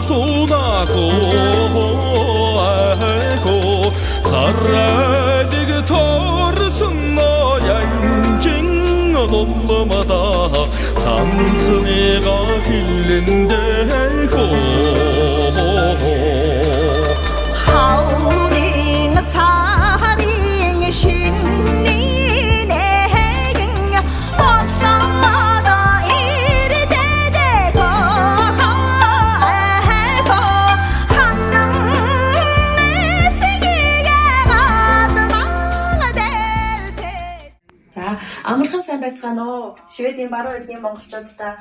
болжсунако айко царайдаг торсоно янжин долломада самсныга хилэндэхо 하울인 사린 신이 내겐 왔다가 이리 되되고 하늘의 세계가 가득하대. За амархан сайн байцгаана уу? Шведийн баруун иргэний монголчуудаа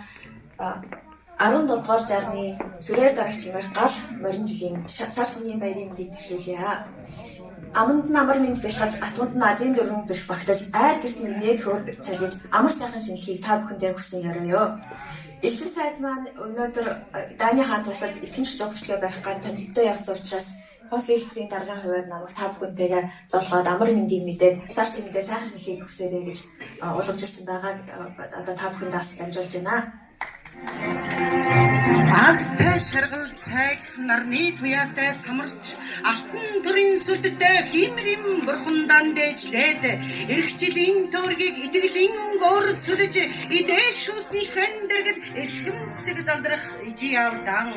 17 дугаар жарны сүрээр дарагч хэмээх гал морин жилийн сар шинийн баярын мэндийг төвшүүлье. Аманд нь амар мэнд бэлхаж атманд нь азийн дөрвөн бэрх багтаж айл гэрт нээд хөр цалгиж амар сайхан шинэлхийг та бүхэндээ хүсэн ёроё. Элчин сайд маань өнөөдөр Дани хаан тусад итгэмж жогчлоо барих гад томилттой явсан учраас Хосэлцийн даргын хуваар намайг та бүхэнтэйгээ золгоод амар мэндийг мэдээд сар шинэдээ сайхан шинэлхийг хүсээрэй гэж уламжилсан байгааг одоо та бүхэндээ дамжуулж байна. Агтай шаргал цайг нарны туяатай самарч алтан төрийн сүлдтэй химрэм бурхандан дээжлээд эрх жилийн төргийг итгэлийн өнгөөр сүлж идэж шүсний хандэргэд эрхэмсэг залдрах ижи явдан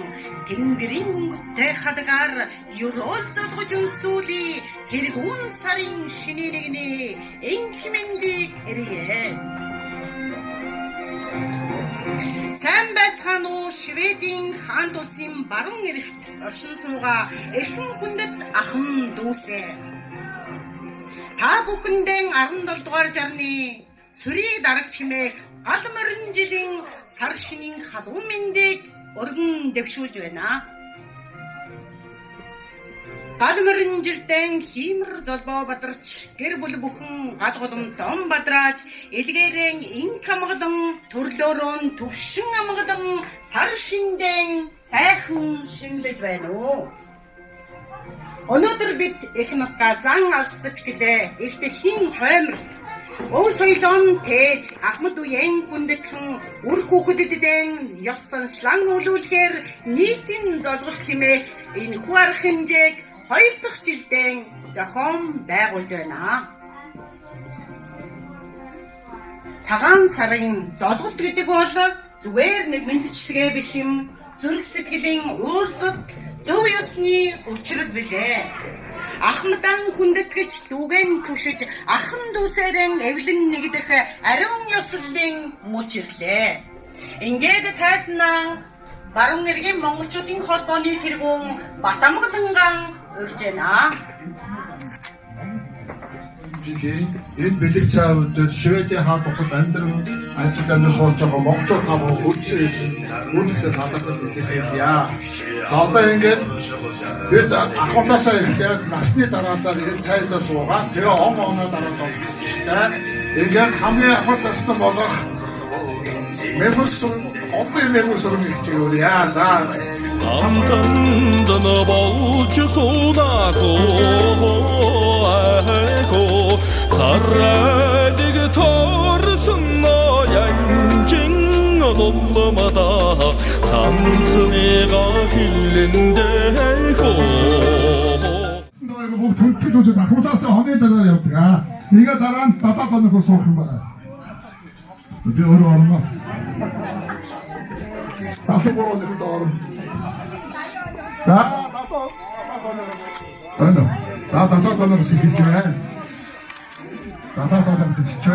тэнгэрийн өнгөтэй хадгаар юрол залгож өнсүүли тэргүүн сарын шинэлэгний энхмэндийг эрье. Сайн байцгаана уу Шведийн хаан улсын баруун эрэгт оршин суугаа эрхэм хүндэт ахын дүүсээ. Та бүхэндээ 17 дугаар жарны сүрийг дарагч хэмээх гал морин жилийн сар шинийн халуун мэндийг өргөн дэвшүүлж байна. Гал морин жилдэн химэр золбоо бадарч гэр бүл бүхэн гал голом дом бадрааж илгээрэн инк амгалан төрлөөрөн төвшин амгалан сар шиндэн сайхан шинлэж байна уу. Өнөөдөр бид их нутгаас алстаж гэлээ элтэлхийн хойморт өө соёлон тээж ахмад үеийн хүндэтгэн үр хүүхэддэн ёс заншлан үлүүлэхээр нийтийн золголт хэмээх энэ хуарах хэмжээг 2 дахь жилдээ зохион байгуулж байна. Цагаан сарын золголт гэдэг бол зүгээр нэг мэдчилгээ биш юм. Зүрх сэтгэлийн уулзалт зөв ёсны учрал билээ. Ахмадан хүндэтгэж дүүгэн түшиж ахан дүүсээрэн эвлэн нэгдэх ариун ёслолын мөч ирлээ. Ингээд тайснаа баруун иргэн монголчуудын холбооны тэргүүн Батамгаланган урьж байна. Энэ бэлэг цай өдөр Шведийн хаан тусад амьдран ажилтнаас суулж байгаа монголчууд та бүхэн үйлсээ надад хэлээя. Одоо ингээд бид ахмадасаа ирэхээр насны дараалал энэ тайдаа суугаад тэгээ оноо дараа зогсчихтэй. Ингээд хамгийн ахмадастай болох мэрхүсэн 어떤 매국으로 일찍오랴 자 감탄던 болжсунако айко царайдаг торсоно янжин долломада самсныга хилэндэхо 너희가 뭐 동피도저 나고다서 허네 달아야 가 네가 다란 바다건너 거 소금 봐 어디 어려웠나 나도 보러 내가 또 자 나도 나도 시키죠 나도 시키죠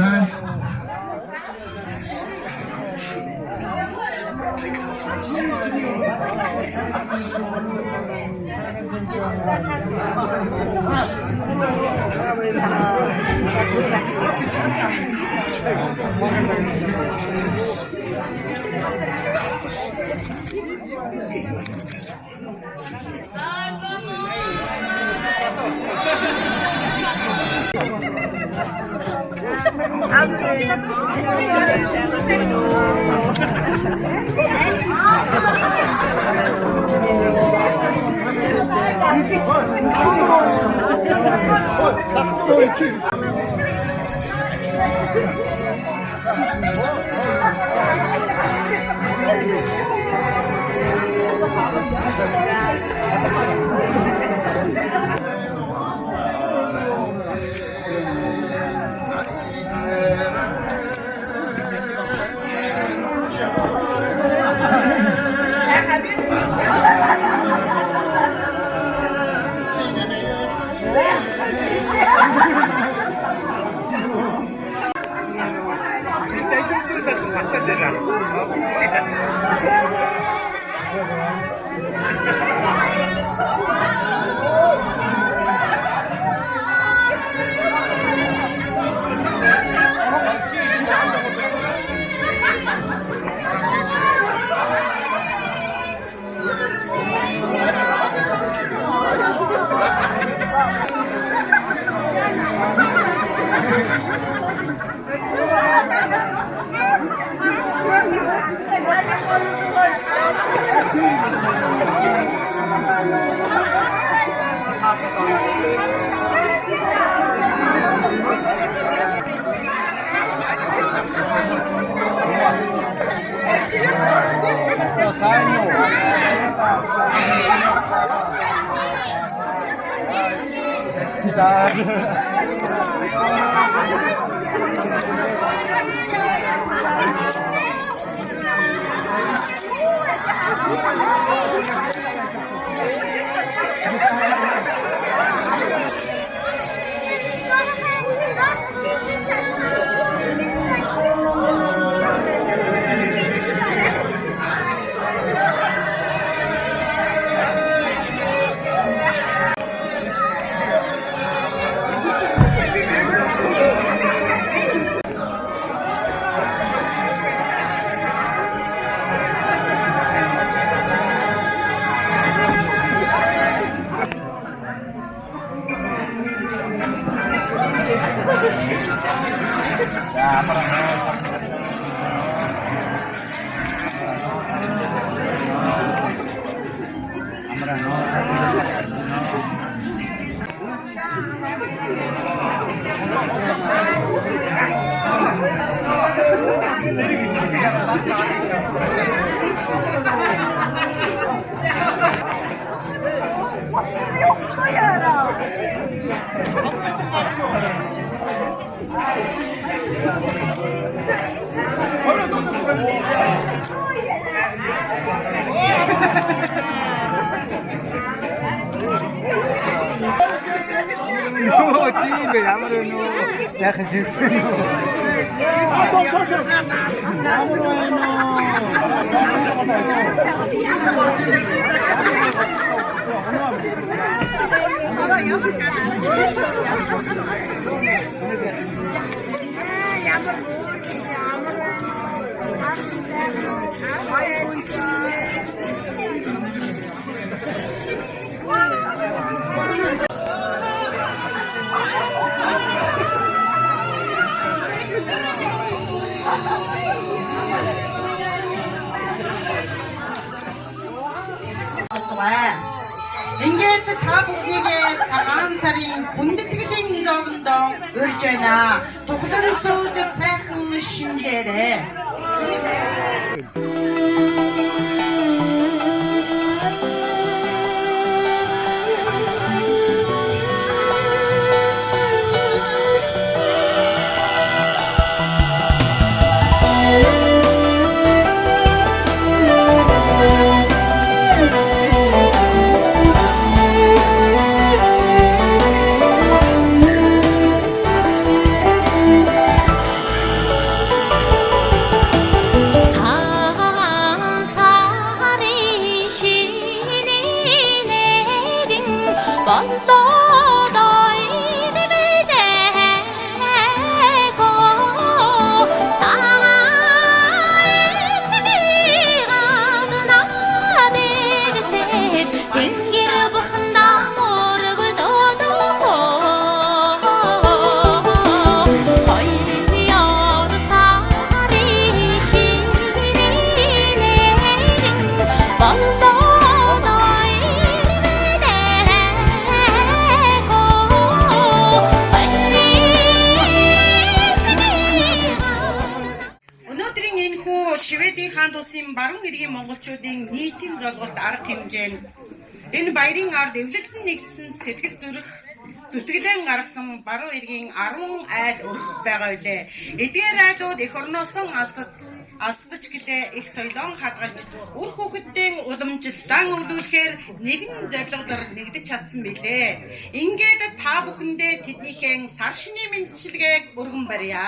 Ингээд та бүхнийгээ цагаан сарын хүндэтгэлийн зовлондоо урьж байна. Тухлан сууж сайхан шинжээрээ. улсын баруун иргэн монголчуудын нийтийн золголт арга хэмжээ нь энэ баярын ард эвлэлтэн нэгдсэн сэтгэл зүтгэлэн гаргасан баруун иргэн 10 айл өрх байгаа үлээ. Эдгээр айлууд эх орноос алсдаж гэлээ их соёлон хадгалж үр хүүхэдтэй уламжлалан өвлүүлэхээр нэгэн зорилгоор нэгдэж чадсан билээ. Ингээд та бүхэндээ тэднийхээ сар шинийн мэндчилгээг өргөн барья.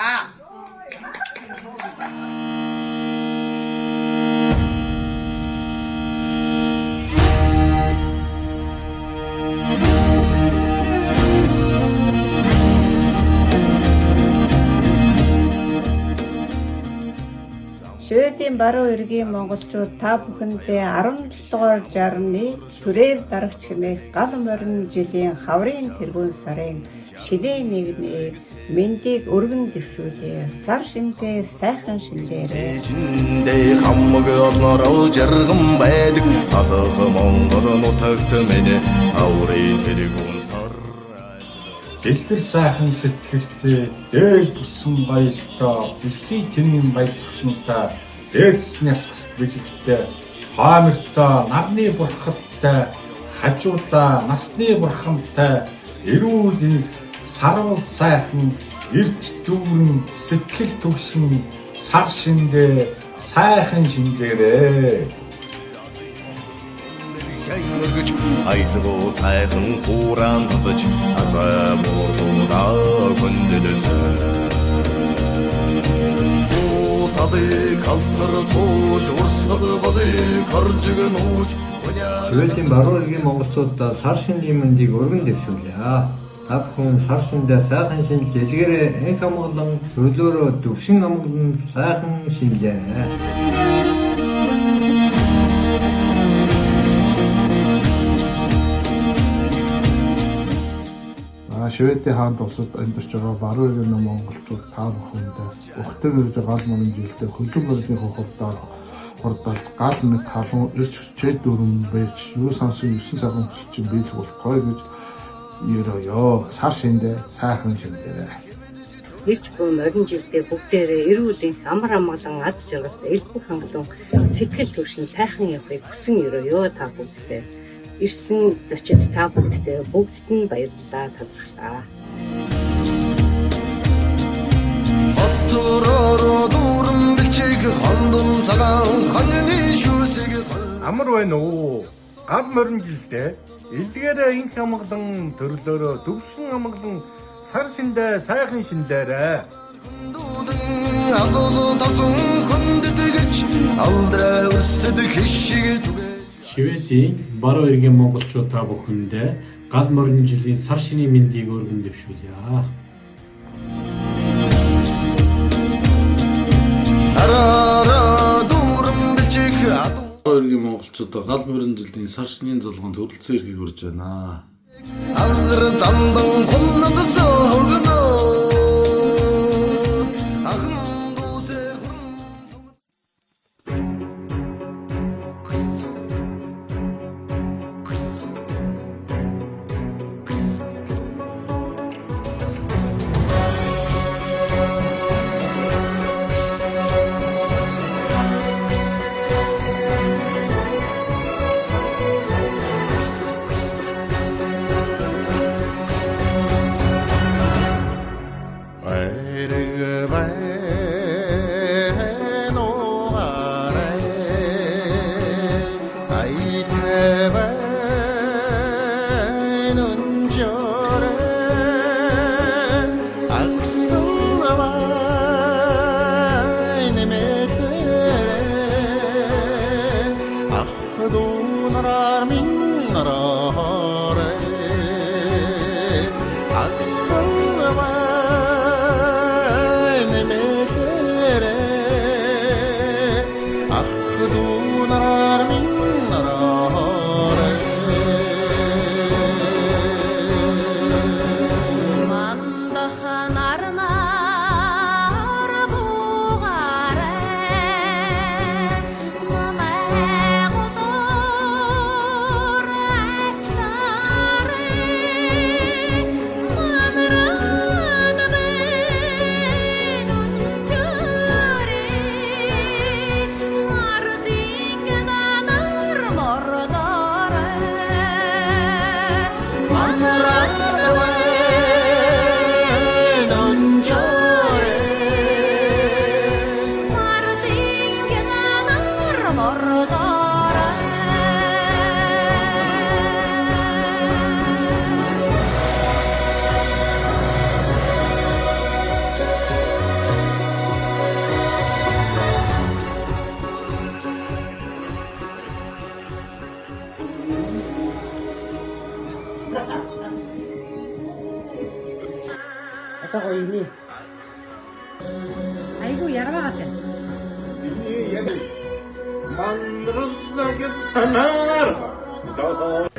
Шведийн баруун иргэн монголчууд та бүхэндээ 17 дугаар жарганы сүрээр дарагч хэмээх гал морин жилийн хаврын тэргүүн сарын шидийн 1-ний мэндийг өргөн дэвшүүлээ. Сар шинтэй сайхан шинжээрээ. Эжиндээ хамаг орнороо жарган байдаг. Адах монгол нутагт минь хаврын тэргүүн сар. Дэлгэр сайхан сэтгэлтэй дээр тусан баялтаа бэлсийн тэнийн баясгалантай дээдсний хас бэлэгтэй хаамиртаа нарны бурхадтай хажуудаа насны бурхамтай эрүүл сарвал сайхан эрч дүүрэн сэтгэл төвшин сар шиндээ сайхан шиндээрээ Хаймаргч айлгоо цайхан хууран додож азаа муурдаа гүндэлсэн Тадаг халтар тууж урсгал бодыг харжиг нууж Шведийн баруун иргэн монголчуудаа сар шинийн мэндийг өргөн дэвшүүлье. Та бүхэн сар шиндээ сайхан шинж дэлгэрээ энх амгалан төлөөрөө төвшин амгалан сайхан шинжээ. Шведийн хаанд улсад амьдарч байгаа баруун иргэн монголчууд та бүхэндээ өгтөг ирж гал мөрөн жилдээ хөлбөр мөрлийн хурдаар гал мэд халуун ирч чэд дөрөм байж юу сансан 9 цагаан чинь биелэх болохгүй гэж ерөөё. Сар шиндээ сайхан шиндээ. Ирч буй морин жилдээ бүгдээрээ эрүүлийн амар амгалан аз жаргалтай элбэг хангалуун сэтгэл төвшин сайхан явахыг хүсэн ерөөё та бүхэндээ. Ирсэн зочид та бүхэндээ бүгдд нь баярлалаа талархлаа. Амар байна уу? Гал морин жилдээ элдгээрээ инх амгалан төрлөөрөө төвшин амгалан сар шиндээ сайхан шиндээрээ. Шведийн баруун иргэн монголчууд та бүхэндээ гал морин жилийн сар шинийн мэндийг өргөн дэвшүүлье. Баруун иргэн монголчууд гал морин жилийн сар шинийн золгоонд хүрэлцэн эрхийг хүрж байна. Алдар зандан хулнад согно Одоо гоё ini. Айгу ярмаагаад байна. яг мандраллагын танаар доо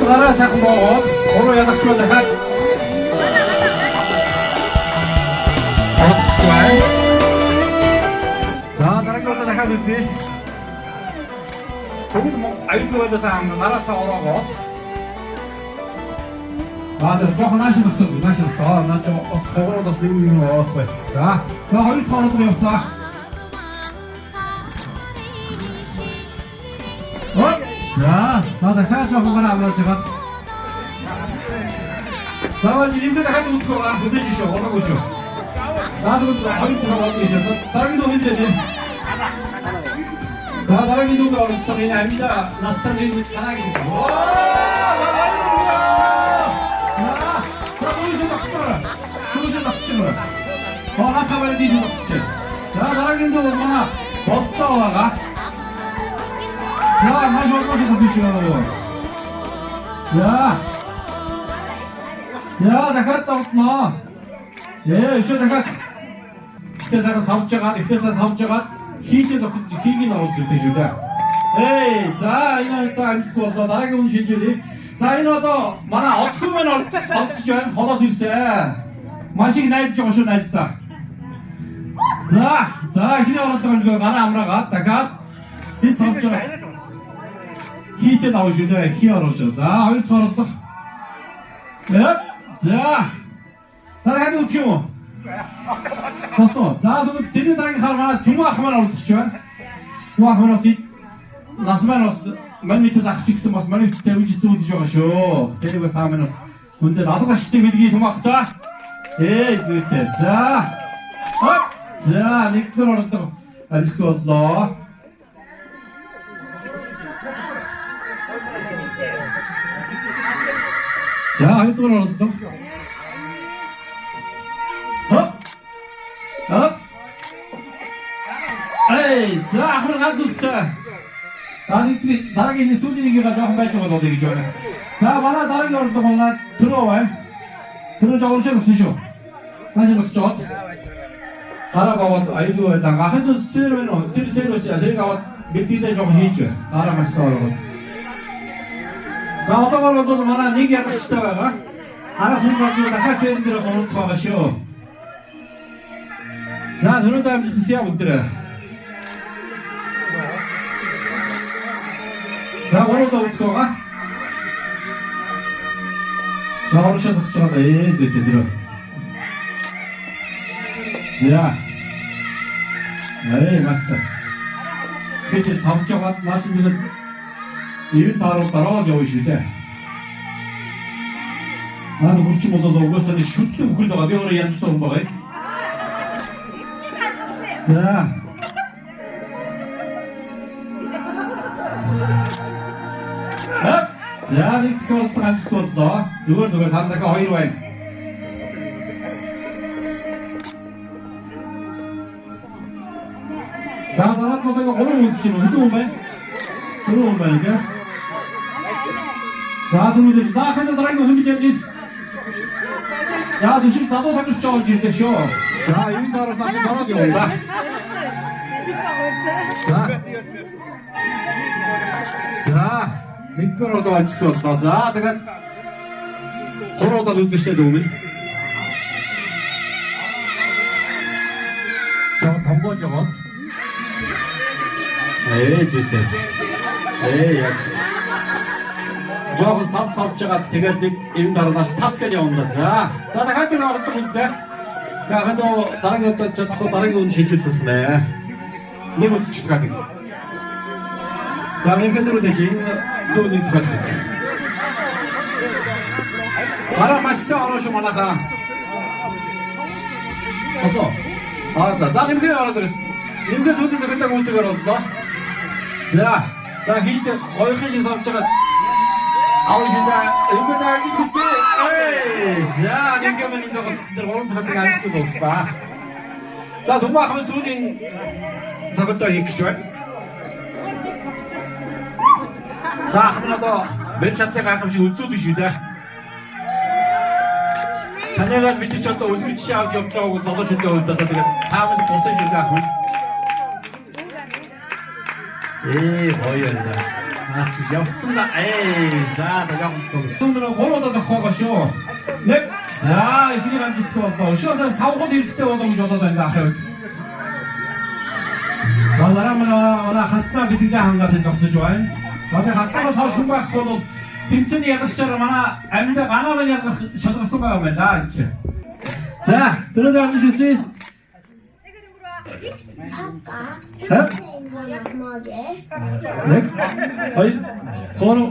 гараа сайхан боогоод уруу ядагч байна дахиад за дараагийн удаа дахиад үзье. Согд аюулгүйдээс нараасаа ороод жоохон нааш зогсоо. Наа ч бас хавруудаас нэг юм оосгүй. За хоёр хоороо явсаа. За, дахиад жоохон аваад жагаад. За, жимдээ дахиад үзэх байгаа бүтэж шүү, олоогүй шүү. За, тэгвэл хоёр цаг болж ийж байна. Дараагийн дуу хэмжээ. За, дараагийн дуу оролцох энэ амьда надтай нэг танаагийн. Хаатай диж зогсож. За, дараагийн дуу манай бостоо байгаа. За, маш олонхоо биш юу. За, дахиад тавтнаа. Өшөө дахиад. Тэсээ савж байгаа. Хийгээ зогсож, хийгийг нь оруулж ирдэ шүү дээ. За, энэ одоо амжилт боллоо. Дараагийн үн шилжүүлээ. За, энэ одоо манай отхон мань олдож байна. Холоос ирсэн. Маш их найдаж байгаа шүү найздаа. За, ихний оролцоо гараа амраагаад дахиад энэ савж байгаа. Хийтэй авах шүү дээ. Хий оруулж байгаа. За, хоёр дахь оролцох. За. Дараагийн үтгий юм уу? Босоо. За, тэгвэл дэрний дараагийн хар манай Түмэн ах маань оролцож байна. Түмэн ах маань нас маань бас мань митээс ах чигсэн бас мань миттэй үжиж зүйлж байгаа шүү. Тэрийг бас аа маань бас хүнзээ алга ашигтай билгийг Түмэн ахтай. Зүйтэй. За, нэг төр оролцох. Амжилт боллоо. За, хоёрдугаар оролцох. За, ахмад ганц үлдсэн. Дараагийн сүүлийн нэгийг жоохон байж байгаа болоо гэж байна. За, манай дараагийн оролцох манай Төрөө байна. Төрөө жоо уршаа өгсөн шүү. Маш их өгсөж. Гараа баваад аюулгүй байдаг. Ахад сэр байна уу? Тэр сэр байсан. Тэрийг аваад бэлдээдээ жоохон хийж байна. Гараа маш сайн. За, одоогоор бол манай нэг ядарчтай байгаа. Араас нь болж дахиад сэрэн дээр оролцох байгаа шүү. За, түрүүнд амжилт яа бүгдээ. За, оролцоо үзэх байгаа. За, оролцоо зогсож байгаа. Зүйтэй дөрөв. За. Масса. Гэтэ савж байгаа наач нэг ивэн дараа явж шүү дээ. Наад хурчин болоод угаасаа шүтлэн бүхэл байгаа. Би өөрөө янзсан хүн байгаа юм. За. За, нэг тохиолдолд амжилт боллоо. Зүгээр сандаа хоёр байна. За, дараад нь одоо 3 үлдэж байна. Хэдэн хүн байна? 4 хүн байна гэх. За, дөрөвлөж. Дахиад дараагийн хүн бижээ. За, дэшиг залуу тамирч жааж ирлээ шүү. За, энэ дараас наач дараад явна. За, нэгдүгээр бол амжилт боллоо. За, тэгээд 3 удаа үзэжтэй дүүмэн. За, томгож яваад. Зүйтэй. Яг. Жоохон савж байгаа. Тэгээд нэг энэ дараалал тас гэж явна. За, дахиад нэг оролцох үзлээ. Яг одоо дараагийн удаад чадахгүй дараагийн үн шилжүүлэх байна. Нэг үзчих гэдэг. За, нэг дээр үзэж энэ дүүний зүгт. Гараа машин ороош манайхаа. Асоо. За, нэмгээ ороод ирсэн. Нэмгээ сүүлийн цагтаа үүсгээр боллоо. За, хийд хоёрхан шиг савж байгаа. Аушинда эвгэнэ амжилттай. За, нэмгээ мань энэ дээр 3 цагтаа амжилт боллоо. За, Түмэн ах маань сүүлийн цагтаа хийх гэж байна. За, ах нь одоо бэр чадлыг гайхамшиг үзүүд биш үү дээ. Танайгаар бид ч одоо үлгэр жишээ авч явж байгааг залуучуудын хувьд одоо тэгээд таамаг тусах шиг ах нь. Хоёроо. Наач явцсан да. За, явцсан. Түмэн 3 удаа зохиогоо шүү. Нэг. За, ихний амжилт боллоо. Өшөөсөө савгал хэрэгтэй болоо гэж бодоод байна ах хувьд. Балараа манай хатна бидгээ хангаад зогсож байна. Одоо хатнаас хойш хүн байхгүй бол тэмцээний ядарчаар манай амьд ганаа ядарч шалгарсан байгаа юм байна энэ чинь. За, түрүү амжилт хүсье. Нэг, хоёр, гурав,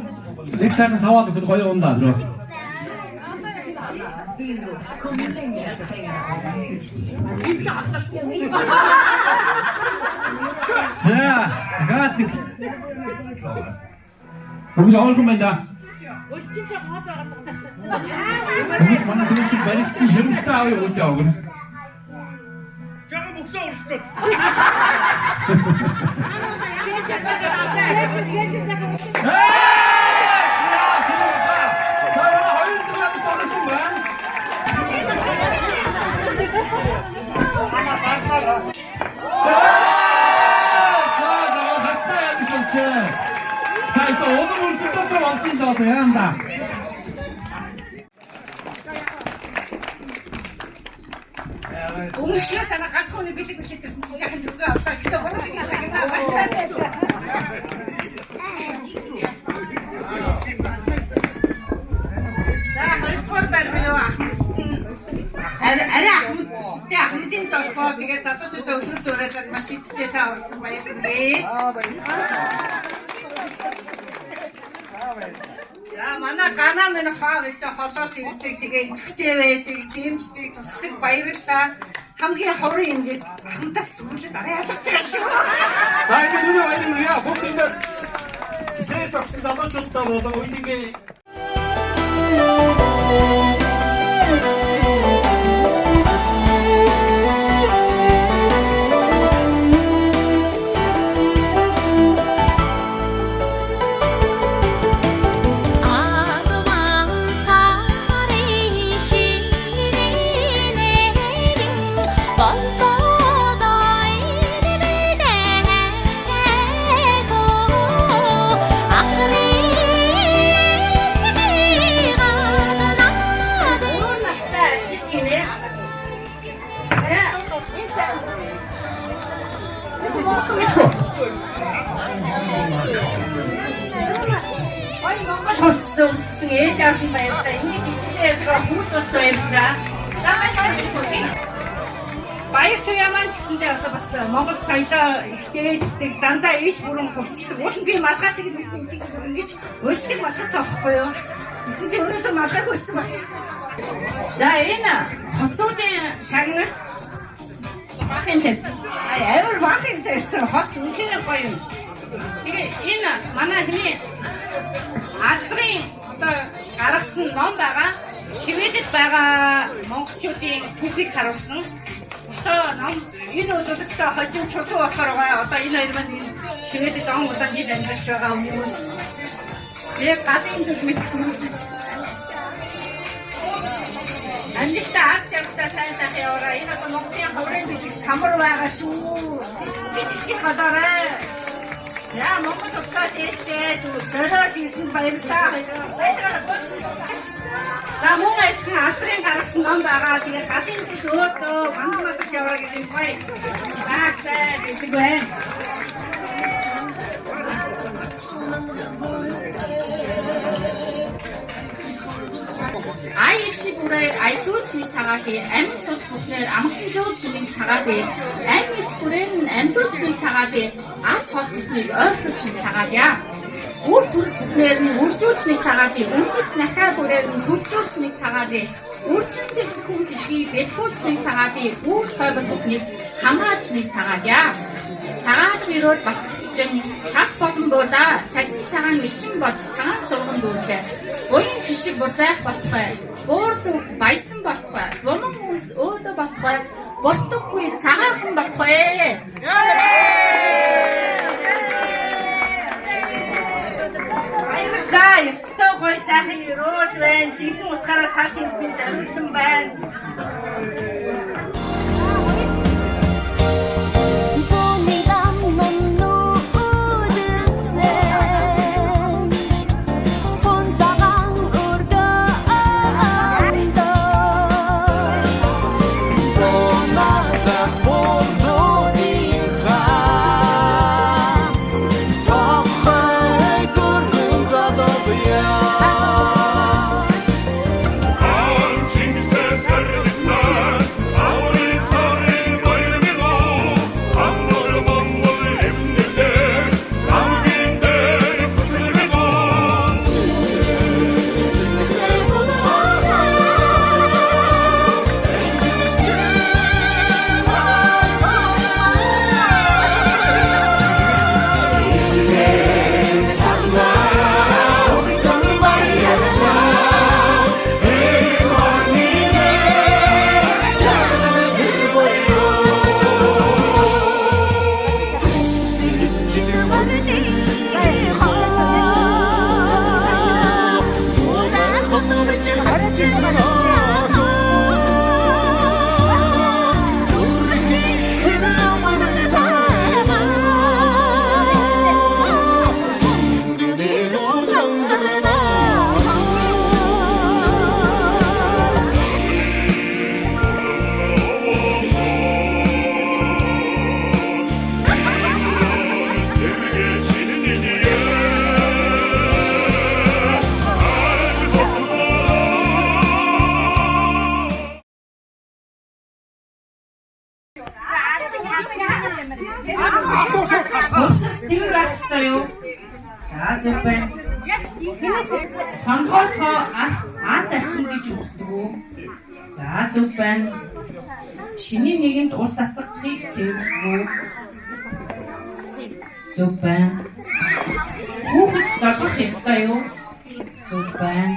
нэг сайхан саваад өгөх гоё ундаа түрүү. За, гатник. Бүгд авалгүй байна да. Өлчин ч хот байгаа. Бүгд манай төлөвч баригдсан ширмстэй авъя өгөөд явна. Жага мөксөө уршгүй. 오늘 울진도 또 멋진다 돼야 한다. Өнгөрчлөөс ана ганц хүний бэлэг үлдээсэн чинь яхан зүгөө авлаа. Гэтэ гурван шагнаа маш сайн байлаа. За хоёрдугаар байр буюу арай Ахмадын золбоо тэгээ залуучуудаа өдөр дөрөөлөд маш идэвхтэй орсон баярлалаа. За манай ганаа минь хаав эсвэл холоос ирдэг тэгээ идэвхтэй байдаг, дэмждэг, тусдаг баярлалаа. Хамгийн ховрын ингээд ахмадаас сүрлээд арай ялгаж байгаа шүү. За ингэ нүрэ баярлалаа. Бүгд ингэ сэр тагсан залуучуудаа болон үеийнхээ Хөссөн ээж авсан баярлалаа. Ингээд идэвхтэй яаж хүмүүс бас баярлалаа. За баярлалаа. Баяр туяа маань ч гэсэндээ одоо бас Монгол соёлоо ихтэйдэг дандаа ич бүрэн хувцдаг. Уул нь би малгайг мэдэн чиг ингэж өөрчлөлт малгай таахгүй юу? Гэсэн чинь өнөөдөр малгайг өрсөн байна. За энэ хосуудын шагнал бахын тавьсан. Амар бахын тавьсан. Хос үнхээр гоё юм. Тэгээ энэ манай хүний албарын одоо гаргасан ном байгаа. Шведэд байгаа монголчуудын түүхийг харуулсан. Одоо ном энэ үйлдэлтэй хожим чулуу болохоор байгаа. Одоо энэ хоёр маань Шведэд он удаан жил амьдарч байгаа хүмүүс. Яг гадын төлмөд хүмүүст амжилттай аз жаргалтай сайн сайхан яваарай. Энэ одоо Монголын ховрын бэлэг самар байгаа шүү. Жижиг гадаарай. За Монгол утгаа дээрээ дөрөөр ирсэн баярлалаа. За мөн ажлын албарын гаргасан ном байгаа. Тэгээд галын зүйл өөдөө мандагч яваа гэдэг юм гоё. Заа гэдэг байна. Ай их шиг бүрээр айсуучны цагаалыг амин сууд бүхнээр амгалан жууд бүнийг цагаалыг амин ис бүрээр нь амьдуучны цагаалыг ас хол бүхнийг ойртуучны цагаалъя. Үр төрөл бүхнээр нь үржүүлчний цагаалыг үндэс нахаа бүрээр нь хөвжүүлчний цагаалыг үржүүлдэг хүн гişгийг бэлхүүчний цагаалыг үр тойбол бүхнийг хамгаалчны цагаалъя. Цагаалга ирээд батгччин цас болон буудаа цагт цагаан ирчин болж цагаан сурган дүүлээ. Буян жишиг бурзайх болтугай. Буурлын үгт баясан болтугай. Бунан хүнс өөдөө болтугай. Буртуггүй цагаахан болтугай. Баярлалаа. Ёстой гоё сайхан өрөөд байна. Жинхэнэ утгаараа цааш би зориулсан байна. Хой Цэвэр байх ёстой юу? За зөв байна. Сонгоотоо Аз арчин гэж үздэг үү? За зөв байна. Шинийн нэгэнд ус асгахыг цэвэрлэх үү? Зөв байна. Хүүхэд золгох ёстой юу? Зөв байна.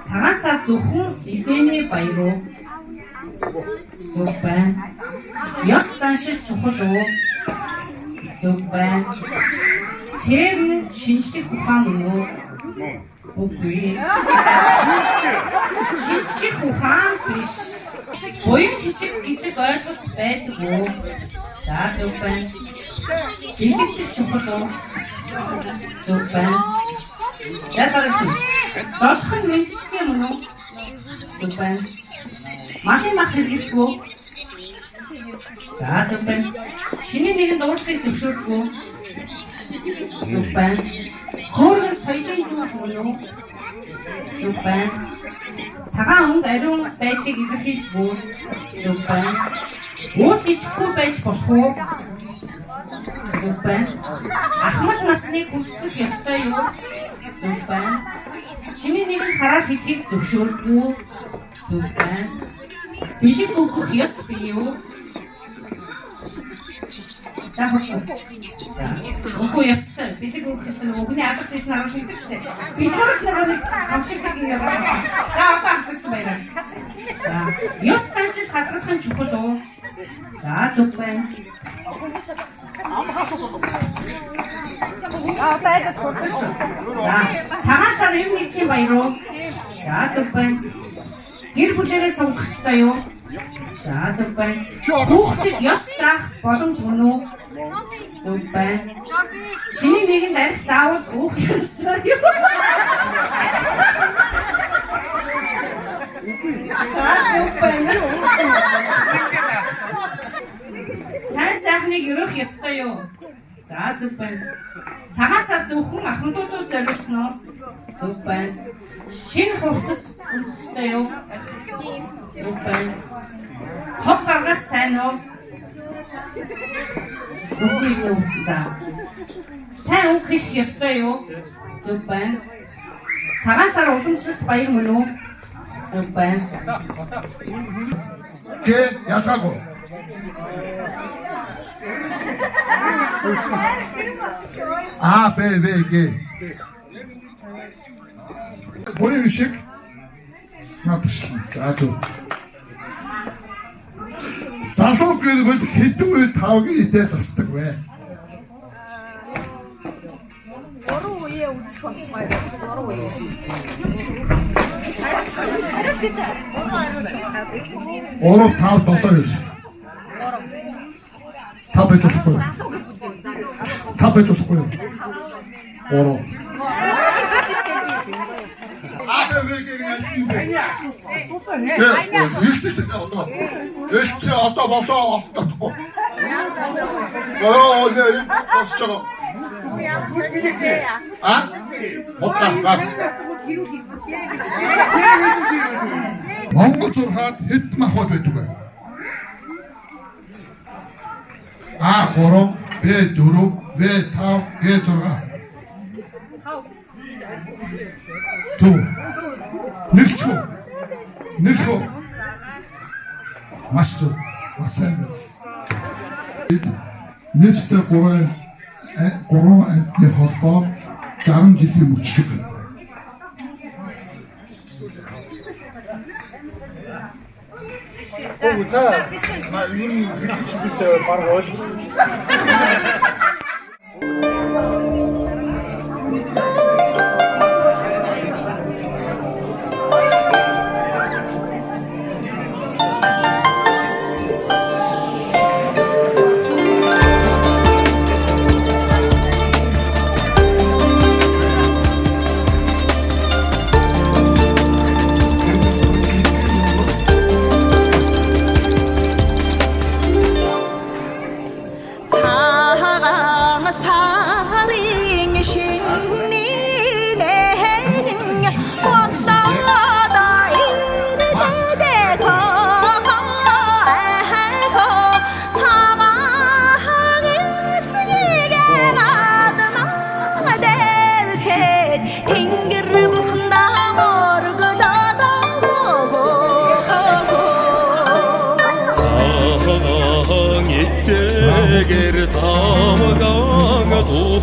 Цагаан сар зөвхөн эдэний баяр уу? Зөв байна. Ёс заншил чухал уу? Зөв байна. Цээр нь шинжлэх ухаан мөн үү? Үгүй. Шинжлэх ухаан биш. Буян хишиг гэдэг ойлголт байдаг уу? За зөв байна. Дэлгэцэл чухал уу? Зөв байна. За дараагийн. Зодох нь мэдчихдээ мөн үү? Зөв байна. Махын мах хэрэглэх үү? За зөв байна. Шинийн нэгэнд уурлыг зөвшөөрөх үү? Зөв байна. Хөөргөн соёлын зүйл мөн үү? Зөв байна. Цагаан өнгө ариун байдлыг илэрхийлэх үү? Зөв байна. Ууц идэхгүй байж болох уу? Зөв байна. Ахмад насныг хүндэтгэх ёстой юу? Зөв байна. Шинийн нэгэнд хараад хэлхийг зөвшөөрөх үү? Зөв байна. Бэлэг өгөх ёс бий юу? За хөөе. За. Үгүй ястай. Бэлэг өгөх ёстой нөгөөний алга дэс наруулж идэг шээ. Бид нар ч нэг камчигдаг юм яа. За одоо амсагсан байна. За. Ёс заншил хадгалах нь чухал уу? За зөв байна. За. Цагаан сар юм нэгний баяр уу? За зөв байна. Гэр бүлээрээ суулгах ёстой юу? За зөв байна. Хүүхдэд ёс заах боломж мөн үү? Зөв байна. Шинийн нэгэнд арх заавал уух ёстой юу? За зөв байна. Сайн сайхныг өрөх ёстой юу? За зөв байна. Цагаан сар зөвхөн ахмадуудад зориулсан уу? Зөв байна. Шинэ хувцас өмсөхтэй юу? Зөв байна. Хог гаргах сайн уу? Үгүй зөв. За. Сайн үг хэлэх ёстой юу? Зөв байна. Цагаан сар уламжлалт баяр мөн үү? Зөв байна. Гэ ятаагүй. А Б В Г. Буян шиг надад аадуу. Залуу гэвэл хэдэн үе тавгийн идэ засдаг вэ? Гурван үеэ үзэх байна. Гурван үеэ. Ороо 5 7 9. 5 байж болохгүй. 5 байж болохгүй. Ороо. Элч одоо болоо олдохгүй. Оо нэ сонсож байгаа. А? Монгол зурхаад хэд махбод байдаг вэ? А3, Б4, В5, Г6. Ту. Нэрхүү. Маш зөв. Васан. Нэстэ 3 антны холбоо 60 жилийн мөчлөг. На юу нэг хэлчихвээ баг ойлгосон.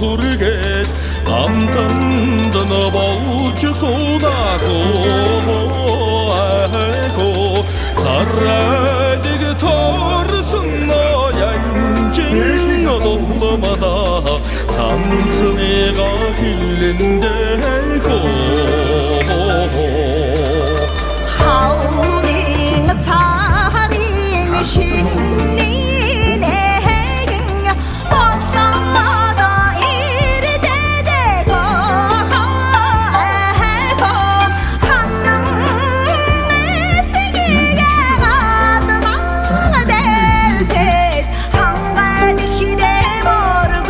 хүргээд амтанд болж суунаго царайдаг торсон янжин долломада самсныга хилэндэ 하우링 사링 신니 내겐 밤마다 이르되고 한눈에 세기가 가득한 대셋 한가득 시대 모르고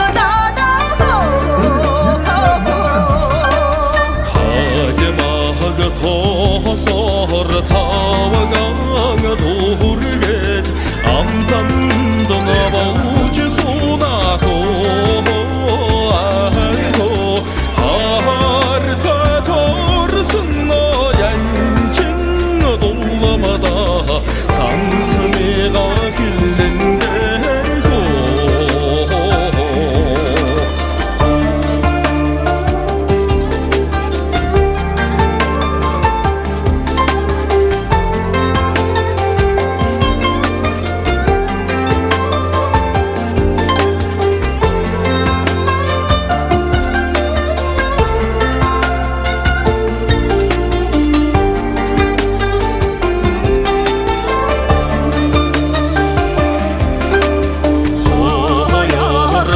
하지마가 토소를 타와가 도르게 암담도 나보지 소나고 아이고 하르타 토르슨 너얀징 돌마다 상승이가 길랜데고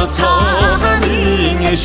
사랑이